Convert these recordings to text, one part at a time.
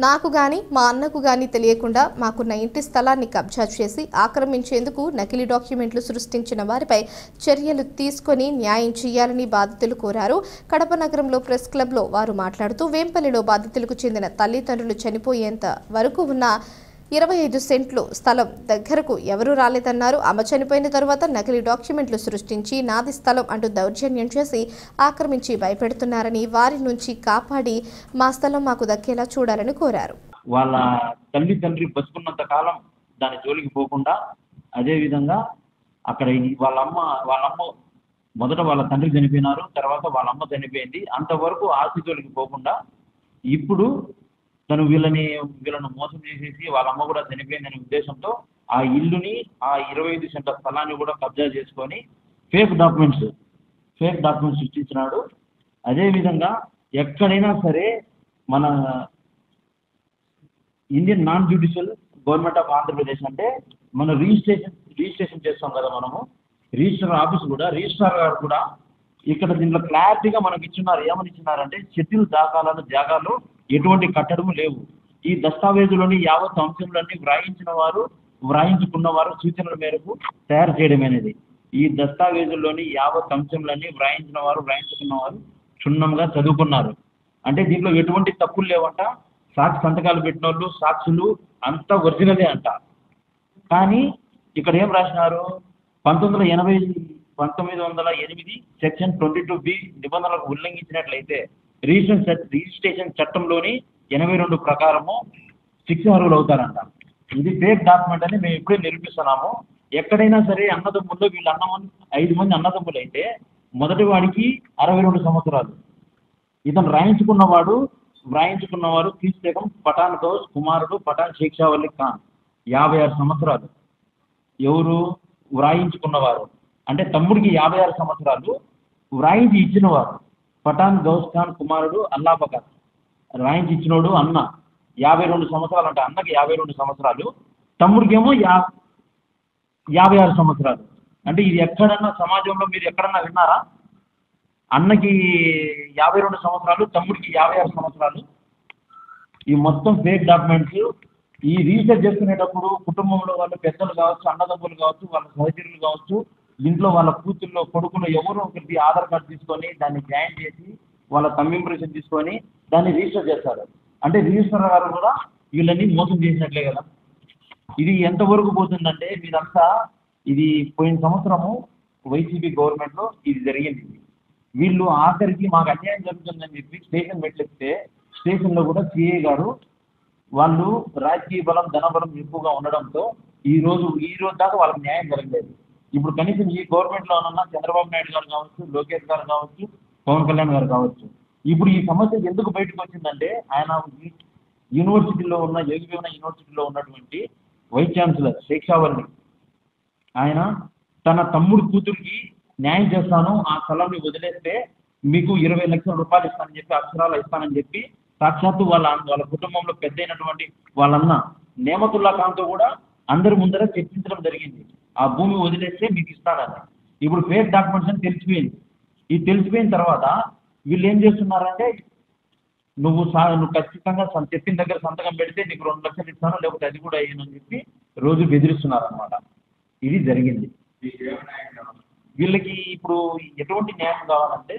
నాకు గాని మా అన్నకు గాని తెలియకుండా మాకున్న ఇంటి స్థలాన్ని కబ్జా చేసి ఆక్రమించేందుకు నకిలీ డాక్యుమెంట్లు సృష్టించిన వారిపై చర్యలు తీసుకొని న్యాయం చేయాలని బాధితులు కోరారు. కడప నగరంలో ప్రెస్ క్లబ్లో వారు మాట్లాడుతూ వేంపల్లిలో బాధితులకు చెందిన తల్లిదండ్రులు చనిపోయేంత వరకు ఉన్న 25 సెంట్లు స్థలం దగ్గరకు ఎవరూ రాలేదన్నారు. ఆమె చనిపోయిన తరువాత నకిలీ డాక్యుమెంట్లు సృష్టించి నాది స్థలం అంటూ దౌర్జన్యం చేసి ఆక్రమించి భయపెడుతున్నారని, వారి నుంచి కాపాడి మా స్థలం మాకు దక్కేలా చూడాలని కోరారు. వాళ్ళ తల్లి తండ్రి బతుకున్నంత కాలం దాని జోలికి పోకుండా, అదే విధంగా అక్కడ వాళ్ళమ్మ మొదట వాళ్ళ తండ్రి చనిపోయినారు, తర్వాత వాళ్ళ అమ్మ చనిపోయింది. అంతవరకు ఆస్తి జోలికి పోకుండా ఇప్పుడు తను వీళ్ళను మోసం చేసేసి వాళ్ళ అమ్మ కూడా చనిపోయిందనే ఉద్దేశంతో ఆ ఇల్లుని, ఆ 25 సెంట్ల స్థలాన్ని కూడా కబ్జా చేసుకొని ఫేక్ డాక్యుమెంట్స్ సృష్టించినాడు. అదేవిధంగా ఎక్కడైనా సరే మన Indian non judicial government of Andhra Pradesh అంటే మనం రిజిస్ట్రేషన్ చేస్తాం కదా, మనము రిజిస్టర్ ఆఫీస్ కూడా, రిజిస్ట్రార్ గారు కూడా ఇక్కడ దీంట్లో క్లారిటీగా మనకి ఇచ్చినారు. ఏమని ఇచ్చినారంటే షెడ్యూల్ జాగాలో ఎటువంటి కట్టడము లేవు. ఈ దస్తావేజులోని యావత్ అంశంలన్నీ వ్రాయించుకున్నవారు సూచనల మేరకు తయారు చేయడమనేది. ఈ దస్తావేజుల్లోని యావత్ అంశంలన్నీ వ్రాయించుకున్నవారు క్షుణ్ణంగా చదువుకున్నారు. అంటే దీంట్లో ఎటువంటి తప్పులు లేవంట. సాక్షి సంతకాలు పెట్టిన వాళ్ళు, సాక్షులు అంతా ఒరిజినలే అంట. కానీ ఇక్కడ ఏం రాసినారు, 1908 సెక్షన్ 22B నిబంధనలకు ఉల్లంఘించినట్లయితే రిజిస్ట్రేషన్ చట్టంలోని 82 ప్రకారము శిక్ష అర్హులు అవుతారంట. ఇది ఫేక్ డాక్యుమెంట్ అని మేము ఇప్పుడే నిరూపిస్తున్నాము. ఎక్కడైనా సరే అన్నదమ్ముల్లో వీళ్ళు 5 మంది అన్నదమ్ములు అయితే మొదటి వాడికి 62 సంవత్సరాలు, ఇతను వ్రాయించుకున్నవారు క్రీస్తకం పఠాన్ గౌస్ కుమారుడు పఠాన్ శేక్షావల్లి ఖాన్ 56 సంవత్సరాలు. ఎవరు వ్రాయించుకున్నవారు అంటే తమ్ముడికి 56 సంవత్సరాలు, వ్రాయించి ఇచ్చినవారు పఠాన్ గౌస్ ఖాన్ కుమారుడు అల్లాబకర్, వ్రాయించి ఇచ్చినోడు అన్న 52 సంవత్సరాలు అంటే అన్నకి 52 సంవత్సరాలు, తమ్ముడికేమో 56 సంవత్సరాలు. అంటే ఇది ఎక్కడన్నా సమాజంలో మీరు ఎక్కడన్నా విన్నారా? అన్నకి 52 సంవత్సరాలు, తమ్ముడికి 56 సంవత్సరాలు. ఈ మొత్తం ఫేక్ డాక్యుమెంట్స్. ఈ రీసెర్చ్ చేసుకునేటప్పుడు కుటుంబంలో వాళ్ళ పెద్దలు కావచ్చు, అన్నదమ్ములు కావచ్చు, వాళ్ళ సహచరులు కావచ్చు, ఇంట్లో వాళ్ళ కూతుర్లో కొడుకులో ఎవరో ఒకరికి ఆధార్ కార్డు తీసుకొని దాన్ని జాయిన్ చేసి వాళ్ళ థంబ్ ఇంప్రెషన్ తీసుకొని దాన్ని రిజిస్టర్ చేస్తారు. అంటే రిజిస్టర్ గారు కూడా వీళ్ళని మోసం చేసినట్లే కదా. ఇది ఎంతవరకు పోతుందంటే మీరంతా, ఇది పోయిన సంవత్సరము వైసీపీ గవర్నమెంట్లో ఇది జరిగింది. వీళ్ళు ఆఖరికి మాకు అన్యాయం జరుగుతుందని చెప్పి స్టేషన్ పెట్టిస్తే స్టేషన్లో కూడా సిఐ గారు వాళ్ళు రాజకీయ బలం, ధనబలం ఎక్కువగా ఉండడంతో ఈ రోజు దాకా వాళ్ళకి న్యాయం జరగలేదు. ఇప్పుడు కనీసం ఈ గవర్నమెంట్లోనన్నా చంద్రబాబు నాయుడు గారు కావచ్చు, లోకేష్ గారు కావచ్చు, పవన్ కళ్యాణ్ గారు కావచ్చు, ఇప్పుడు ఈ సమస్య ఎందుకు బయటకు వచ్చిందంటే ఆయన యూనివర్సిటీలో ఉన్న యోగివేమన యూనివర్సిటీలో ఉన్నటువంటి వైస్ ఛాన్సలర్ శేక్షావల్లి ఆయన తన తమ్ముడు కూతురికి న్యాయం చేస్తాను, ఆ స్థలాన్ని వదిలేస్తే మీకు 20 లక్షల రూపాయలు ఇస్తానని చెప్పి, అక్షరాలు ఇస్తానని చెప్పి సాక్షాత్తు వాళ్ళ కుటుంబంలో పెద్ద అయినటువంటి వాళ్ళన్న నేమతుల్లా ఖాన్తో కూడా అందరి ముందర చర్చించడం జరిగింది. ఆ భూమి వదిలేస్తే మీకు ఇస్తానని. ఇప్పుడు ఫేక్ డాక్యుమెంట్స్ అని తెలిసిపోయింది. ఇది తెలిసిపోయిన తర్వాత వీళ్ళు ఏం చేస్తున్నారంటే, నువ్వు ఖచ్చితంగా చెప్పిన దగ్గర సంతకం పెడితే నీకు 2 లక్షలు ఇస్తాను, లేకపోతే అది కూడా అయ్యానని చెప్పి రోజు బెదిరిస్తున్నారనమాట. ఇది జరిగింది. వీళ్ళకి ఇప్పుడు ఎటువంటి న్యాయం కావాలంటే,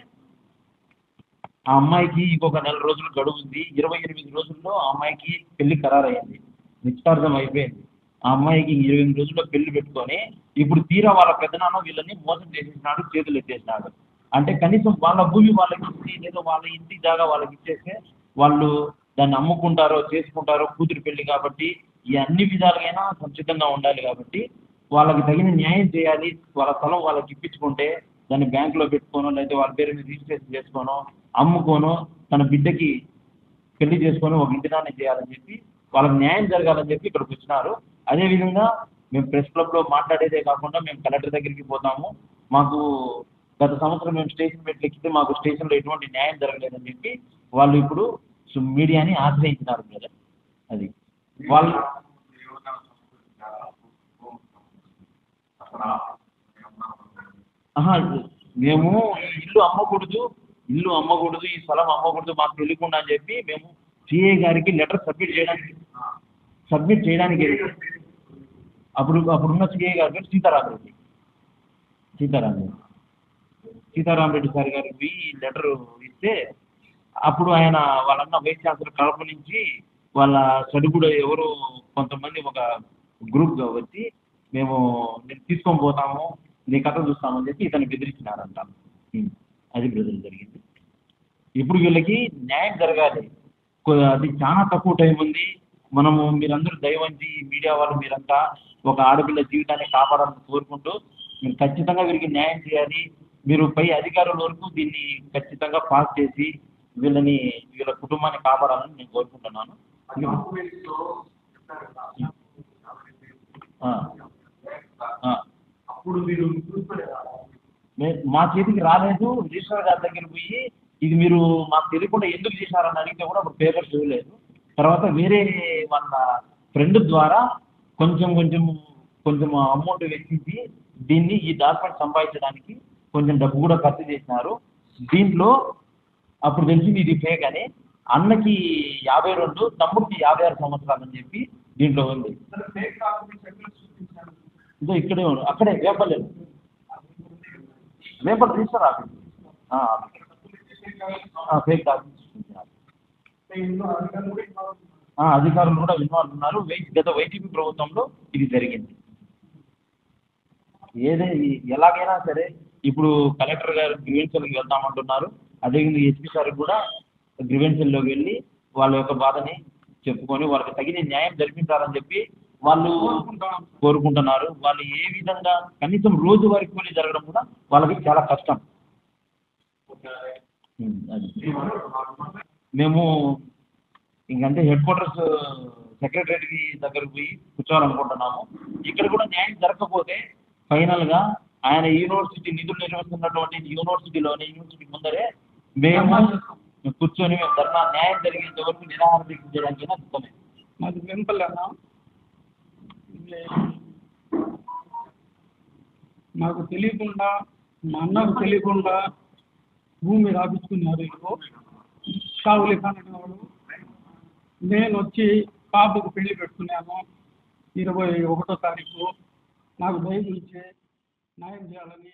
ఆ అమ్మాయికి ఇంకొక 4 రోజులు గడువు ఉంది. 28 రోజుల్లో ఆ అమ్మాయికి పెళ్లి ఖరారయ్యింది, నిశ్చితార్థం అయిపోయింది. ఆ అమ్మాయికి 28 రోజుల్లో పెళ్లి పెట్టుకొని ఇప్పుడు తీరా వాళ్ళ పెద్దనాన్న వీళ్ళని మోసం చేసేసినాడు, చేతులు ఎత్తేసినాడు. అంటే కనీసం వాళ్ళ భూమి వాళ్ళకి ఇచ్చి, లేదా వాళ్ళ ఇంటి జాగా వాళ్ళకి ఇచ్చేస్తే వాళ్ళు దాన్ని అమ్ముకుంటారో చేసుకుంటారో, కూతురు పెళ్లి కాబట్టి ఈ అన్ని విధాలుగైనా సంసిద్ధంగా ఉండాలి. కాబట్టి వాళ్ళకి తగిన న్యాయం చేయాలి. వాళ్ళ స్థలం వాళ్ళకి ఇప్పించుకుంటే దాన్ని బ్యాంకులో పెట్టుకోనో, లేదా వాళ్ళ పేరు మీద రిజిస్ట్రేషన్ చేసుకోనో, అమ్ముకోనో, తన బిడ్డకి పెళ్లి చేసుకొని ఒక ఇంటి దాన్ని చేయాలని చెప్పి వాళ్ళకి న్యాయం జరగాలని చెప్పి ఇక్కడికి వచ్చినారు. అదేవిధంగా మేము ప్రెస్ క్లబ్లో మాట్లాడేదే కాకుండా మేము కలెక్టర్ దగ్గరికి పోతాము. మాకు గత సంవత్సరం మేము స్టేషన్ పెట్టెక్కితే మాకు స్టేషన్లో ఎటువంటి న్యాయం జరగలేదని చెప్పి వాళ్ళు ఇప్పుడు మీడియాని ఆశ్రయించినారు మీద. అది వాళ్ళు మేము ఇల్లు అమ్మకూడదు, ఈ స్థలం అమ్మకూడదు మాకు తెలియకుండా అని చెప్పి మేము సిఏ గారికి లెటర్ సబ్మిట్ చేయడానికి అప్పుడున్న సిఏ గారి పేరు సీతారామరెడ్డి సార్ గారికి పోయి లెటర్ ఇస్తే అప్పుడు ఆయన వాళ్ళన్న వైస్ ఛాన్సలర్ కడప నుంచి వాళ్ళ సడుగుడు ఎవరు కొంతమంది ఒక గ్రూప్గా వచ్చి మేము నేను తీసుకొని పోతాము నీ కథ చూస్తామని చెప్పి ఇతను బెదిరించినారంట. అది బ్రదర్ జరిగింది. ఇప్పుడు వీళ్ళకి న్యాయం జరగాలి. అది చాలా తక్కువ టైం ఉంది. మనము మీరందరూ దయవంచి మీడియా వాళ్ళు మీరంతా ఒక ఆడపిల్ల జీవితాన్ని కాపాడాలని కోరుకుంటూ మీరు ఖచ్చితంగా వీరికి న్యాయం చేయాలి. మీరు పై అధికారుల వరకు దీన్ని ఖచ్చితంగా పాస్ చేసి వీళ్ళ కుటుంబాన్ని కాపాడాలని నేను కోరుకుంటున్నాను. మా చేతికి రాలేదు. రిజిస్టర్ గారి దగ్గర పోయి ఇది మీరు మాకు తెలియకుండా ఎందుకు చేశారని అడిగితే కూడా అప్పుడు పేపర్స్ ఇవ్వలేదు. తర్వాత వేరే వాళ్ళ ఫ్రెండ్ ద్వారా కొంచెం అమౌంట్ వెచ్చించి ఈ డాక్యుమెంట్ సంపాదించడానికి కొంచెం డబ్బు కూడా ఖర్చు చేసినారు. దీంట్లో అప్పుడు తెలిసింది ఇది ఫేక్ అని. అన్నకి 52, తమ్ముడికి 56 సంవత్సరాలు అని చెప్పి దీంట్లో ఉంది. ఇదో ఇక్కడే అక్కడే vapour register office fake documents. అధికారులు కూడా ఇన్వాల్వ్ ఉన్నారు. గత వైసీపీ ప్రభుత్వంలో ఇది జరిగింది. ఎలాగైనా సరే ఇప్పుడు కలెక్టర్ గారు గ్రీవెన్సీలకు వెళ్తామంటున్నారు. అదేవిధంగా ఎస్పీ సార్ కూడా గ్రీవెన్సీల్లోకి వెళ్ళి వాళ్ళ యొక్క బాధని చెప్పుకొని వాళ్ళకి తగిన న్యాయం జరిపించాలని చెప్పి వాళ్ళు కోరుకుంటున్నారు. వాళ్ళు ఏ విధంగా కనీసం రోజువారీ కూలీ జరగడం కూడా వాళ్ళకి చాలా కష్టం. మేము ఇంకంటే హెడ్ క్వార్టర్స్ సెక్రటరేట్కి దగ్గరకు పోయి కూర్చోవాలనుకుంటున్నాము. ఇక్కడ కూడా న్యాయం జరగకపోతే ఫైనల్గా ఆయన యూనివర్సిటీ నిధులు నిర్వహిస్తున్నటువంటి యూనివర్సిటీ ముందరే మేము కూర్చొని ధర్నా న్యాయం జరిగేంత వరకు నిరాహార దీక్ష చేయడానికి సిద్ధమే. మాది వెంపల్ అన్న. నాకు తెలియకుండా మా అన్నకు తెలియకుండా భూమి రాపించుకున్నారు. షావులి ఖాన్ అనేవాడు. నేను వచ్చి పాపకు పెళ్లి పెట్టుకున్నాను 21వ తారీఖు. నాకు దయచేసి న్యాయం చేయాలని